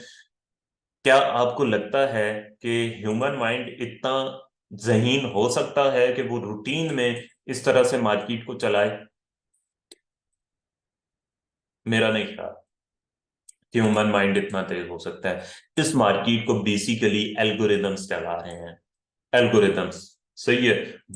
क्या आपको लगता है कि ह्यूमन माइंड इतना जहीन हो सकता है कि वो रूटीन में इस तरह से मार्केट को चलाए? मेरा नहीं ख्याल कि ह्यूमन माइंड इतना तेज हो सकता है। इस मार्केट को बेसिकली एल्गोरिदम्स चला रहे हैं। एल्गोरिदम्स, सही है।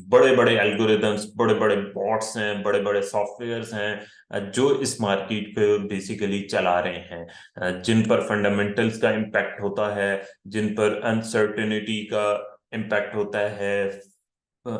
बड़े बड़े एल्गोरिदम्स, बड़े बड़े बॉट्स हैं, बड़े बड़े सॉफ्टवेयर्स हैं, जो इस मार्केट को बेसिकली चला रहे हैं, जिन पर फंडामेंटल्स का इम्पैक्ट होता है, जिन पर अनसर्टेनिटी का इम्पैक्ट होता है,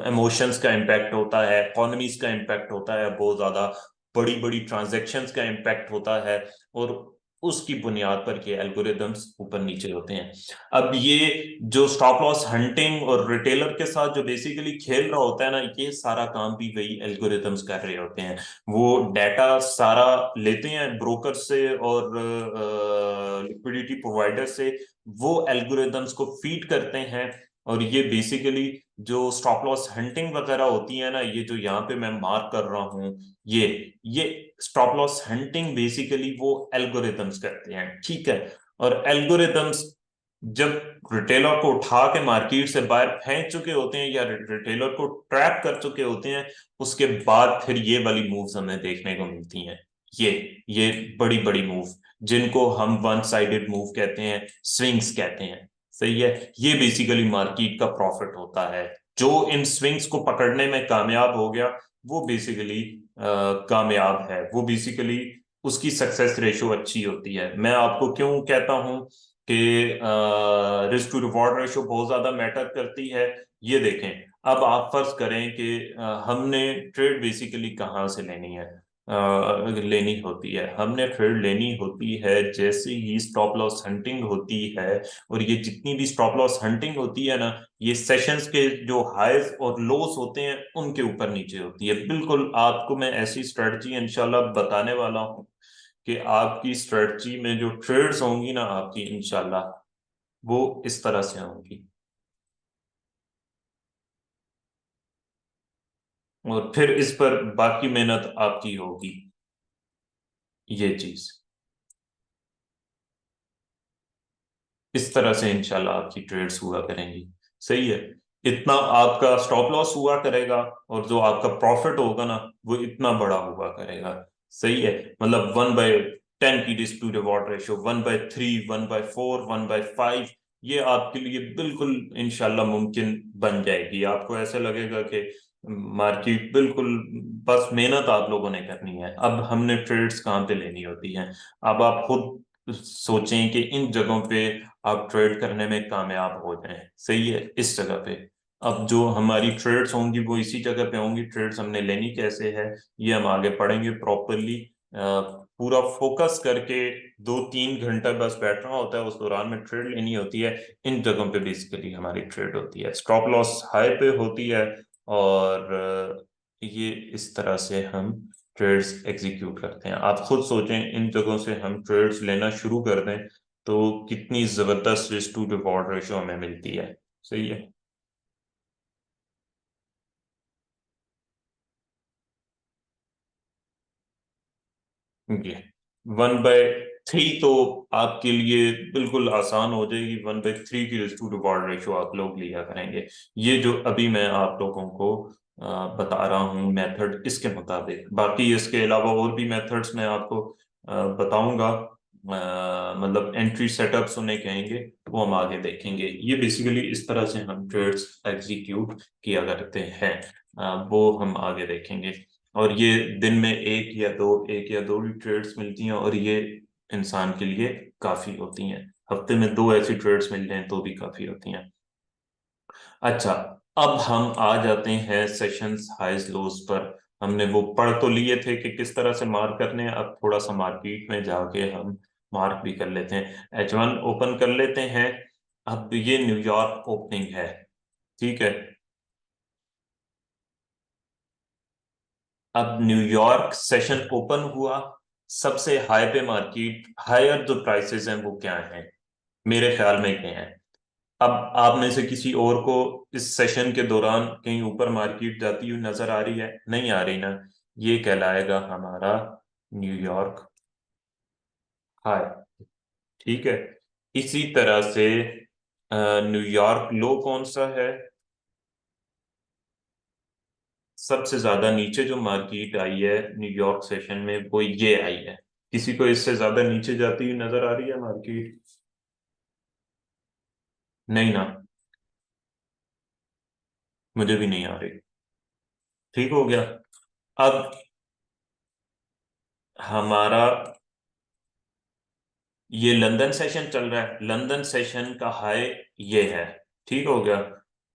इमोशंस का इम्पैक्ट होता है, इकोनॉमीज का इम्पैक्ट होता है, बहुत ज्यादा बड़ी बड़ी ट्रांजैक्शंस का इम्पैक्ट होता है, और उसकी बुनियाद पर ये एल्गोरिदम्स ऊपर नीचे होते हैं। अब ये जो स्टॉप लॉस हंटिंग और रिटेलर के साथ जो बेसिकली खेल रहा होता है ना, ये सारा काम भी वही एल्गोरिदम्स कर रहे होते हैं। वो डाटा सारा लेते हैं ब्रोकर से और लिक्विडिटी प्रोवाइडर से, वो एल्गोरिदम्स को फीड करते हैं, और ये बेसिकली जो स्टॉप लॉस हंटिंग वगैरह होती है ना, ये जो यहाँ पे मैं मार्क कर रहा हूँ, ये स्टॉप लॉस हंटिंग बेसिकली वो एल्गोरिदम्स करते हैं, ठीक है। और एल्गोरिदम्स जब रिटेलर को उठा के मार्केट से बाहर फेंक चुके होते हैं या रिटेलर को ट्रैप कर चुके होते हैं, उसके बाद फिर ये वाली मूव्स हमें देखने को मिलती हैं। ये ये बड़ी बड़ी मूव, जिनको हम वन साइडेड मूव कहते हैं, स्विंग्स कहते हैं, सही है। ये बेसिकली मार्केट का प्रॉफिट होता है। जो इन स्विंग्स को पकड़ने में कामयाब हो गया, वो बेसिकली कामयाब है, वो बेसिकली उसकी सक्सेस रेशो अच्छी होती है। मैं आपको क्यों कहता हूं कि रिस्क टू रिवॉर्ड रेशो बहुत ज्यादा मैटर करती है, ये देखें। अब आप फर्ज करें कि हमने ट्रेड बेसिकली कहाँ से लेनी है, लेनी होती है, हमने ट्रेड लेनी होती है जैसे ही स्टॉप लॉस हंटिंग होती है। और ये जितनी भी स्टॉप लॉस हंटिंग होती है ना, ये सेशंस के जो हाईज और लोस होते हैं उनके ऊपर नीचे होती है। बिल्कुल आपको मैं ऐसी स्ट्रेटजी इंशाल्लाह बताने वाला हूँ कि आपकी स्ट्रेटजी में जो ट्रेड्स होंगी ना आपकी, इंशाल्लाह वो इस तरह से होंगी, और फिर इस पर बाकी मेहनत आपकी होगी, ये चीज इस तरह से इंशाल्लाह आपकी ट्रेड्स हुआ करेंगी, सही है। इतना आपका स्टॉप लॉस हुआ करेगा, और जो आपका प्रॉफिट होगा ना, वो इतना बड़ा हुआ करेगा, सही है। मतलब 1/10 की रिस्क टू रिवॉर्ड रेशो, 1/3, 1/4, 1/5, ये आपके लिए बिल्कुल इंशाल्लाह मुमकिन बन जाएगी। आपको ऐसे लगेगा कि मार्केट बिल्कुल, बस मेहनत आप लोगों ने करनी है। अब हमने ट्रेड्स कहाँ पे लेनी होती हैं, अब आप खुद सोचें कि इन जगहों पे आप ट्रेड करने में कामयाब हो जाएं, सही है, इस जगह पे। अब जो हमारी ट्रेड्स होंगी वो इसी जगह पे होंगी। ट्रेड्स हमने लेनी कैसे है, ये हम आगे पढ़ेंगे प्रॉपरली। पूरा फोकस करके 2-3 घंटा बस बैठना होता है, उस दौरान में ट्रेड लेनी होती है। इन जगहों पे बेसिकली हमारी ट्रेड होती है, स्टॉप लॉस हाई पे होती है, और ये इस तरह से हम ट्रेड्स एग्जीक्यूट करते हैं। आप खुद सोचें, इन जगहों से हम ट्रेड्स लेना शुरू कर दें तो कितनी जबरदस्त रिस्क टू रिवॉर्ड रेशो हमें मिलती है, सही है। ये 1/3 तो आपके लिए बिल्कुल आसान हो जाएगी। 1/3 की रिस्क टू रिवॉर्ड रेशो आप लोग लिया करेंगे। ये जो अभी मैं आप लोगों को बता रहा हूँ मेथड, इसके मुताबिक बाकी इसके अलावा और भी मेथड्स मैं आपको बताऊंगा। मतलब एंट्री सेटअप्स उन्हें कहेंगे, वो हम आगे देखेंगे। ये बेसिकली इस तरह से हम ट्रेड्स एग्जीक्यूट किया करते हैं, वो हम आगे देखेंगे। और ये दिन में एक या दो भी ट्रेड्स मिलती हैं, और ये इंसान के लिए काफी होती हैं। हफ्ते में दो ऐसी ट्रेड्स मिल जाएं तो भी काफी होती हैं। अच्छा, अब हम आ जाते हैं सेशंस हाइज लोज पर। हमने वो पढ़ तो लिए थे कि किस तरह से मार्क करने हैं, अब थोड़ा सा मार्केट में जाके हम मार्क भी कर लेते हैं। H1 ओपन कर लेते हैं। अब ये न्यूयॉर्क ओपनिंग है, ठीक है। अब न्यूयॉर्क सेशन ओपन हुआ, सबसे हाई पे मार्केट, हायर जो प्राइसेस हैं वो क्या हैं, मेरे ख्याल में क्या है। अब आप में से किसी और को इस सेशन के दौरान कहीं ऊपर मार्केट जाती हुई नजर आ रही है? नहीं आ रही ना। ये कहलाएगा हमारा न्यूयॉर्क हाई, ठीक है। इसी तरह से न्यूयॉर्क लो कौन सा है? सबसे ज्यादा नीचे जो मार्केट आई है न्यूयॉर्क सेशन में वो ये आई है। किसी को इससे ज्यादा नीचे जाती हुई नजर आ रही है मार्केट? नहीं ना, मुझे भी नहीं आ रही। ठीक हो गया। अब हमारा ये लंदन सेशन चल रहा है, लंदन सेशन का हाई ये है, ठीक हो गया।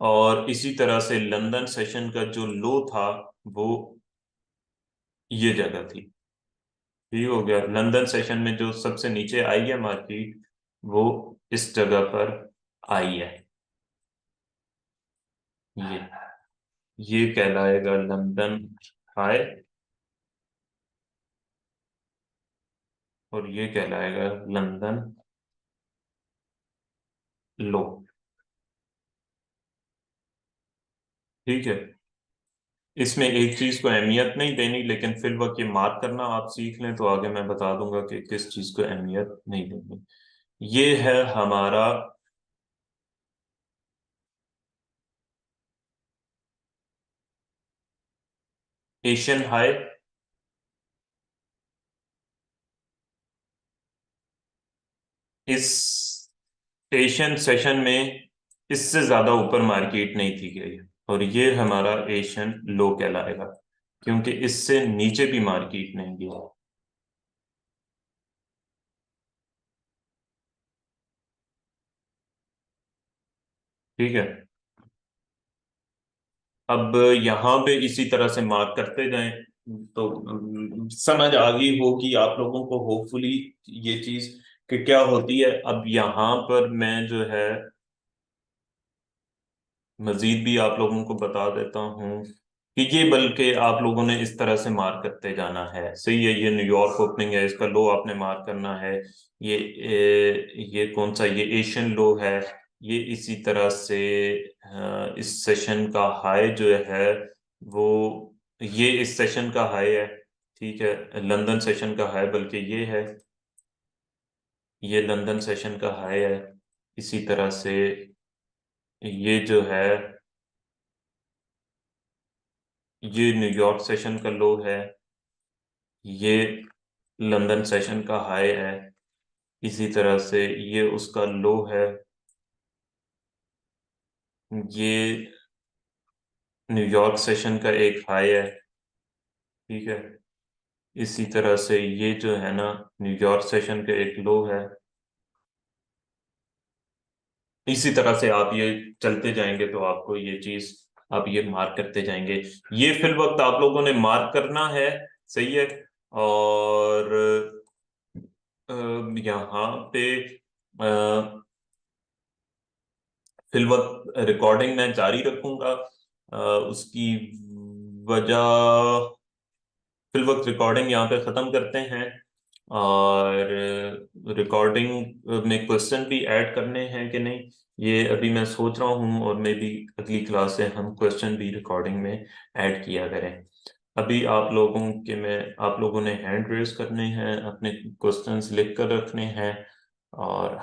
और इसी तरह से लंदन सेशन का जो लो था वो ये जगह थी, ठीक हो गया। लंदन सेशन में जो सबसे नीचे आई है मार्केट वो इस जगह पर आई है। ये ये कहलाएगा लंदन हाई, और ये कहलाएगा लंदन लो, ठीक है। इसमें एक चीज को अहमियत नहीं देनी, लेकिन फिल वक्त ये मार्क करना आप सीख लें तो आगे मैं बता दूंगा कि किस चीज को अहमियत नहीं देनी। ये है हमारा एशियन हाई। इस एशियन सेशन में इससे ज्यादा ऊपर मार्केट नहीं थी गई, और ये हमारा एशियन लो कहलाएगा, क्योंकि इससे नीचे भी मार्केट नहीं गया, ठीक है। अब यहाँ पे इसी तरह से मार्क करते जाएं तो समझ आ गई होगी आप लोगों को होपफुली ये चीज कि क्या होती है। अब यहाँ पर मैं जो है मजीद भी आप लोगों को बता देता हूँ कि ये बल्कि आप लोगों ने इस तरह से मार्क करते जाना है, सही है। ये न्यूयॉर्क ओपनिंग है, इसका लो आपने मार्क करना है। ये कौन सा, ये एशियन लो है। ये इसी तरह से इस सेशन का हाई जो है वो ये इस सेशन का हाई है, ठीक है। लंदन सेशन का हाई बल्कि ये है, ये लंदन सेशन का हाई है। इसी तरह से ये जो है ये न्यूयॉर्क सेशन का लो है, ये लंदन सेशन का हाई है। इसी तरह से ये उसका लो है, ये न्यूयॉर्क सेशन का एक हाई है, ठीक है। इसी तरह से ये जो है ना न्यूयॉर्क सेशन का एक लो है। इसी तरह से आप ये चलते जाएंगे तो आपको ये चीज आप ये मार्क करते जाएंगे। ये फिल वक्त आप लोगों ने मार्क करना है, सही है। और यहाँ पे फिल वक्त रिकॉर्डिंग मैं जारी रखूंगा। उसकी वजह, फिल वक्त रिकॉर्डिंग यहाँ पे ख़त्म करते हैं। और रिकॉर्डिंग में क्वेश्चन भी ऐड करने हैं कि नहीं, ये अभी मैं सोच रहा हूँ, और मे भी अगली क्लास से हम क्वेश्चन भी रिकॉर्डिंग में ऐड किया करें। अभी आप लोगों ने हैंड रेज करने हैं, अपने क्वेश्चंस लिख कर रखने हैं। और